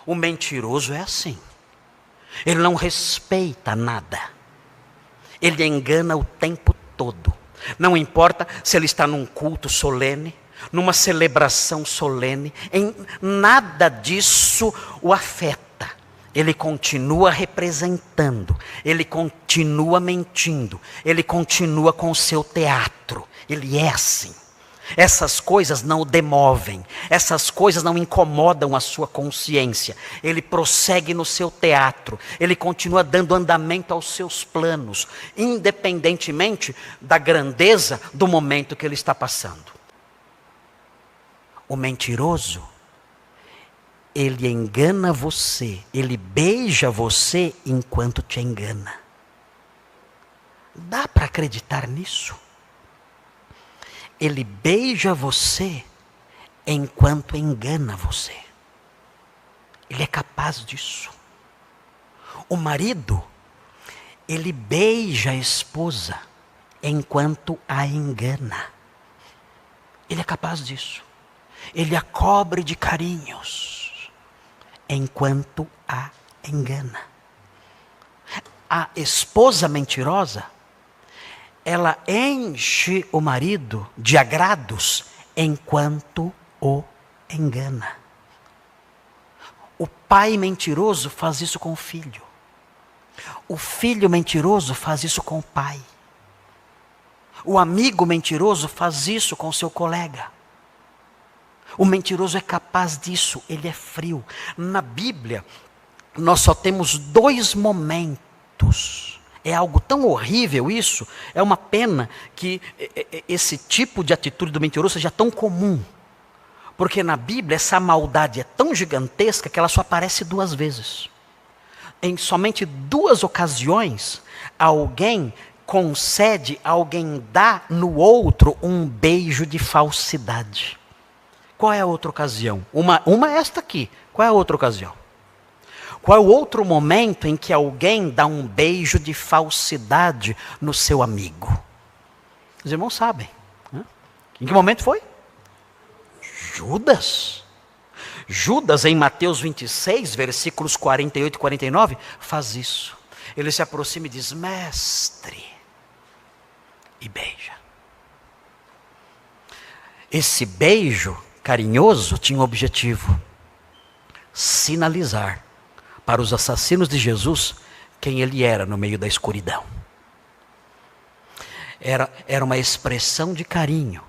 O mentiroso é assim. Ele não respeita nada. Ele engana o tempo todo. Não importa se ele está num culto solene, numa celebração solene, em nada disso o afeta. Ele continua representando, ele continua mentindo, ele continua com o seu teatro. Ele é assim. Essas coisas não o demovem, essas coisas não incomodam a sua consciência. Ele prossegue no seu teatro, ele continua dando andamento aos seus planos, independentemente da grandeza do momento que ele está passando. O mentiroso, ele engana você, ele beija você enquanto te engana. Dá para acreditar nisso? Ele beija você enquanto engana você. Ele é capaz disso. O marido, ele beija a esposa enquanto a engana. Ele é capaz disso. Ele a cobre de carinhos enquanto a engana. A esposa mentirosa, ela enche o marido de agrados enquanto o engana. O pai mentiroso faz isso com o filho. O filho mentiroso faz isso com o pai. O amigo mentiroso faz isso com o seu colega. O mentiroso é capaz disso, ele é frio. Na Bíblia, nós só temos 2 momentos. É algo tão horrível isso, é uma pena que esse tipo de atitude do mentiroso seja tão comum. Porque na Bíblia essa maldade é tão gigantesca que ela só aparece 2 vezes. Em somente 2 ocasiões, alguém concede, alguém dá no outro um beijo de falsidade. Qual é a outra ocasião? Uma é esta aqui. Qual é a outra ocasião? Qual é o outro momento em que alguém dá um beijo de falsidade no seu amigo? Os irmãos sabem. Né? Em que momento foi? Judas. Judas, em Mateus 26, versículos 48 e 49, faz isso. Ele se aproxima e diz, mestre, e beija. Esse beijo carinhoso tinha um objetivo: sinalizar para os assassinos de Jesus quem ele era no meio da escuridão. Era uma expressão de carinho,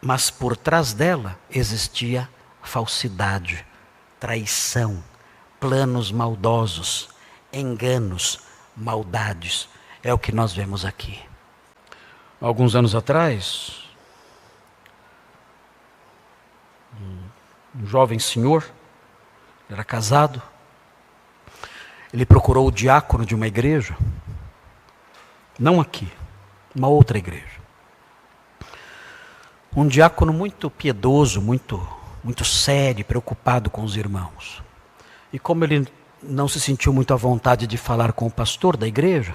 mas por trás dela existia falsidade, traição, planos maldosos, enganos, maldades. É o que nós vemos aqui. Alguns anos atrás, um jovem senhor, era casado, ele procurou o diácono de uma igreja, não aqui, uma outra igreja. Um diácono muito piedoso, muito sério, preocupado com os irmãos. E como ele não se sentiu muito à vontade de falar com o pastor da igreja,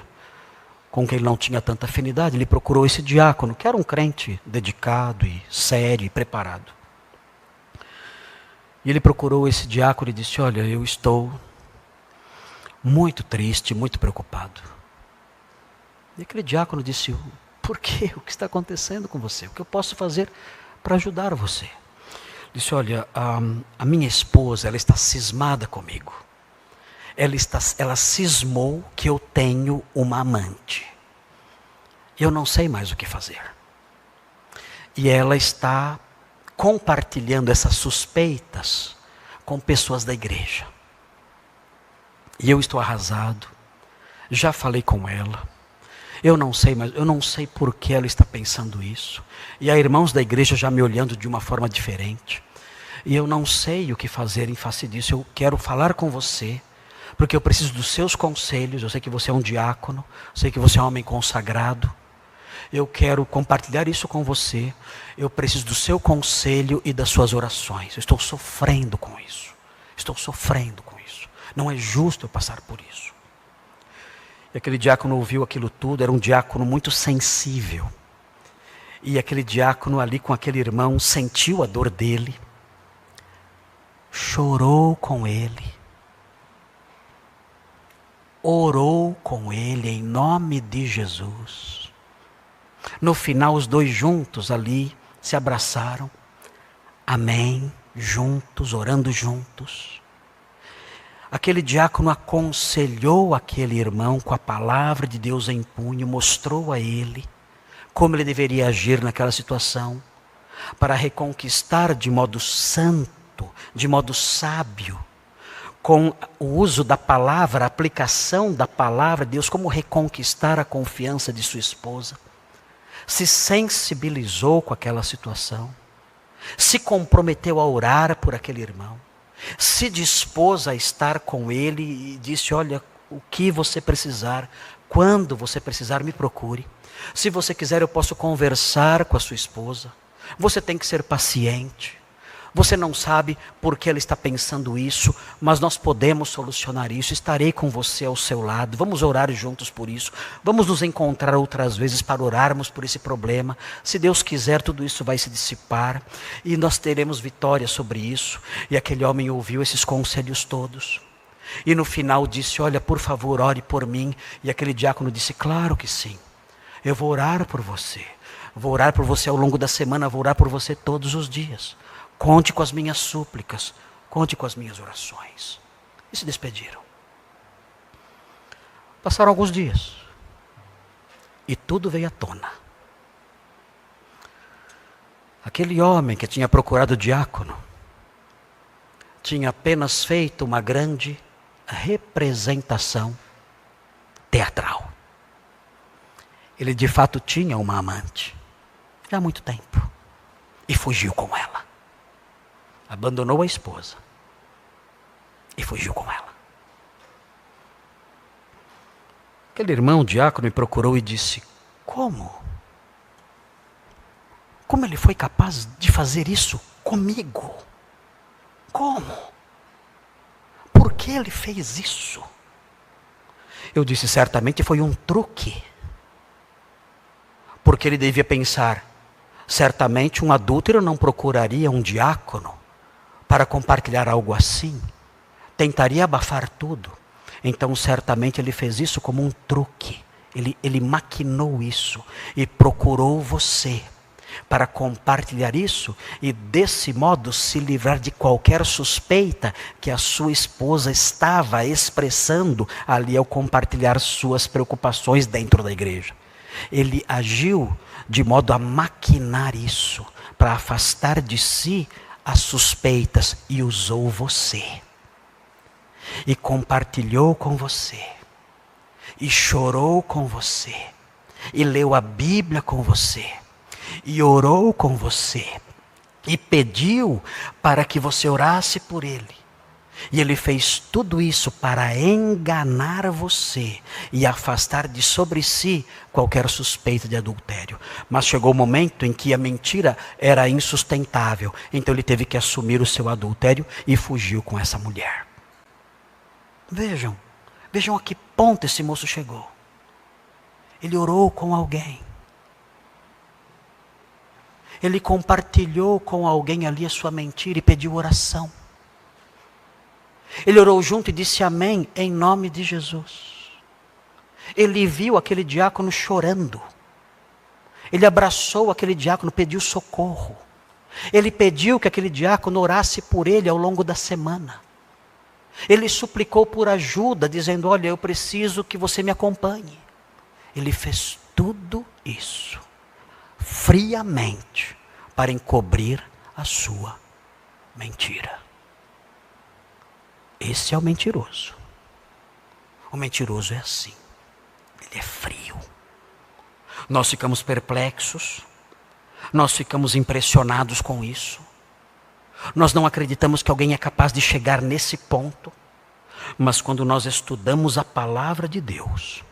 com quem ele não tinha tanta afinidade, ele procurou esse diácono, que era um crente dedicado e sério e preparado. E ele procurou esse diácono e disse, olha, eu estou muito triste, muito preocupado. E aquele diácono disse, por quê? O que está acontecendo com você? O que eu posso fazer para ajudar você? Disse, olha, a minha esposa, ela está cismada comigo. Ela cismou que eu tenho uma amante. Eu não sei mais o que fazer. E ela está compartilhando essas suspeitas com pessoas da igreja. E eu estou arrasado. Já falei com ela. Eu não sei por que ela está pensando isso. E há irmãos da igreja já me olhando de uma forma diferente. E eu não sei o que fazer em face disso. Eu quero falar com você, porque eu preciso dos seus conselhos. Eu sei que você é um diácono, eu sei que você é um homem consagrado. Eu quero compartilhar isso com você. Eu preciso do seu conselho e das suas orações. Eu estou sofrendo com isso. Estou sofrendo com isso. Não é justo eu passar por isso. E aquele diácono ouviu aquilo tudo. Era um diácono muito sensível. E aquele diácono ali com aquele irmão sentiu a dor dele. chorou com ele, orou com ele em nome de Jesus. No final, os dois juntos ali se abraçaram. Amém. Juntos, orando juntos. Aquele diácono aconselhou aquele irmão com a palavra de Deus em punho, mostrou a ele como ele deveria agir naquela situação, para reconquistar de modo santo, de modo sábio, com o uso da palavra, a aplicação da palavra de Deus, como reconquistar a confiança de sua esposa. Se sensibilizou com aquela situação, se comprometeu a orar por aquele irmão, se dispôs a estar com ele e disse: olha, o que você precisar, quando você precisar, me procure. Se você quiser, eu posso conversar com a sua esposa. Você tem que ser paciente. Você não sabe por que ela está pensando isso, mas nós podemos solucionar isso. Estarei com você ao seu lado. Vamos orar juntos por isso. Vamos nos encontrar outras vezes para orarmos por esse problema. Se Deus quiser, tudo isso vai se dissipar e nós teremos vitória sobre isso. E aquele homem ouviu esses conselhos todos. E no final disse: olha, por favor, ore por mim. E aquele diácono disse: claro que sim. Eu vou orar por você. Vou orar por você ao longo da semana. Vou orar por você todos os dias. Conte com as minhas súplicas, conte com as minhas orações. E se despediram. Passaram alguns dias. E tudo veio à tona. Aquele homem que tinha procurado o diácono tinha apenas feito uma grande representação teatral. Ele de fato tinha uma amante, já há muito tempo, e fugiu com ela. Abandonou a esposa e fugiu com ela. Aquele irmão diácono me procurou e disse: como? Como ele foi capaz de fazer isso comigo? Como? Por que ele fez isso? Eu disse: certamente foi um truque. Porque ele devia pensar: certamente um adúltero não procuraria um diácono para compartilhar algo assim. Tentaria abafar tudo. Então certamente ele fez isso como um truque. Ele maquinou isso e procurou você para compartilhar isso e desse modo se livrar de qualquer suspeita que a sua esposa estava expressando ali ao compartilhar suas preocupações dentro da igreja. Ele agiu de modo a maquinar isso, para afastar de si as suspeitas, e usou você. E compartilhou com você. E chorou com você. E leu a Bíblia com você. E orou com você. E pediu para que você orasse por ele. E ele fez tudo isso para enganar você e afastar de sobre si qualquer suspeita de adultério. Mas chegou o momento em que a mentira era insustentável. Então ele teve que assumir o seu adultério e fugiu com essa mulher. Vejam a que ponto esse moço chegou. Ele orou com alguém. Ele compartilhou com alguém ali a sua mentira e pediu oração. Ele orou junto e disse amém em nome de Jesus. Ele viu aquele diácono chorando. Ele abraçou aquele diácono, pediu socorro. Ele pediu que aquele diácono orasse por ele ao longo da semana. Ele suplicou por ajuda, dizendo: olha, eu preciso que você me acompanhe. Ele fez tudo isso friamente para encobrir a sua mentira. Esse é o mentiroso. O mentiroso é assim. Ele é frio. Nós ficamos perplexos. Nós ficamos impressionados com isso. Nós não acreditamos que alguém é capaz de chegar nesse ponto. Mas quando nós estudamos a palavra de Deus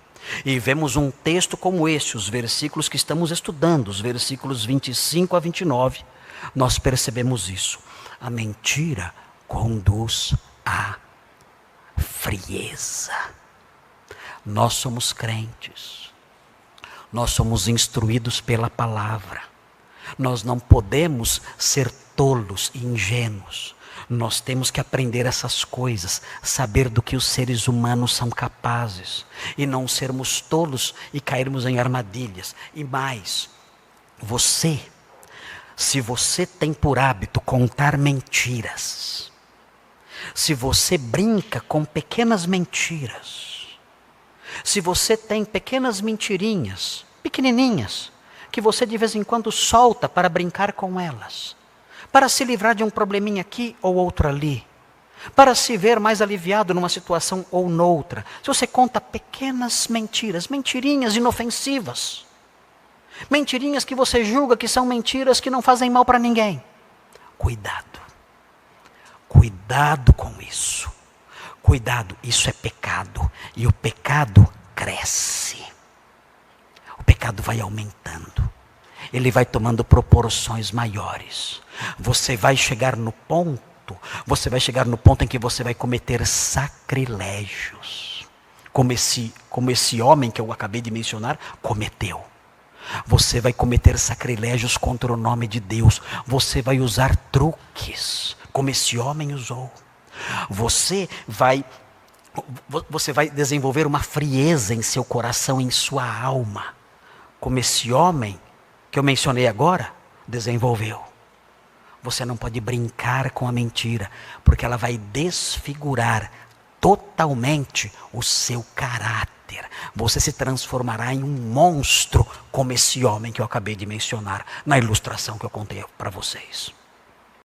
e vemos um texto como esse, os versículos que estamos estudando, os versículos 25 a 29, nós percebemos isso. A mentira conduz a frieza. Nós somos crentes. Nós somos instruídos pela palavra. Nós não podemos ser tolos e ingênuos. Nós temos que aprender essas coisas, saber do que os seres humanos são capazes, e não sermos tolos e cairmos em armadilhas. E mais, se você tem por hábito contar mentiras, se você brinca com pequenas mentiras, se você tem pequenas mentirinhas, pequenininhas, que você de vez em quando solta para brincar com elas, para se livrar de um probleminha aqui ou outro ali, para se ver mais aliviado numa situação ou noutra. Se você conta pequenas mentiras, mentirinhas inofensivas, mentirinhas que você julga que são mentiras que não fazem mal para ninguém, cuidado. Cuidado com isso. Cuidado, isso é pecado. E o pecado cresce. O pecado vai aumentando. Ele vai tomando proporções maiores. Você vai chegar no ponto em que você vai cometer sacrilégios. Como esse homem que eu acabei de mencionar cometeu. Você vai cometer sacrilégios contra o nome de Deus. Você vai usar truques, como esse homem usou. Você vai desenvolver uma frieza em seu coração, em sua alma, como esse homem que eu mencionei agora desenvolveu. Você não pode brincar com a mentira, porque ela vai desfigurar totalmente o seu caráter. Você se transformará em um monstro, como esse homem que eu acabei de mencionar na ilustração que eu contei para vocês.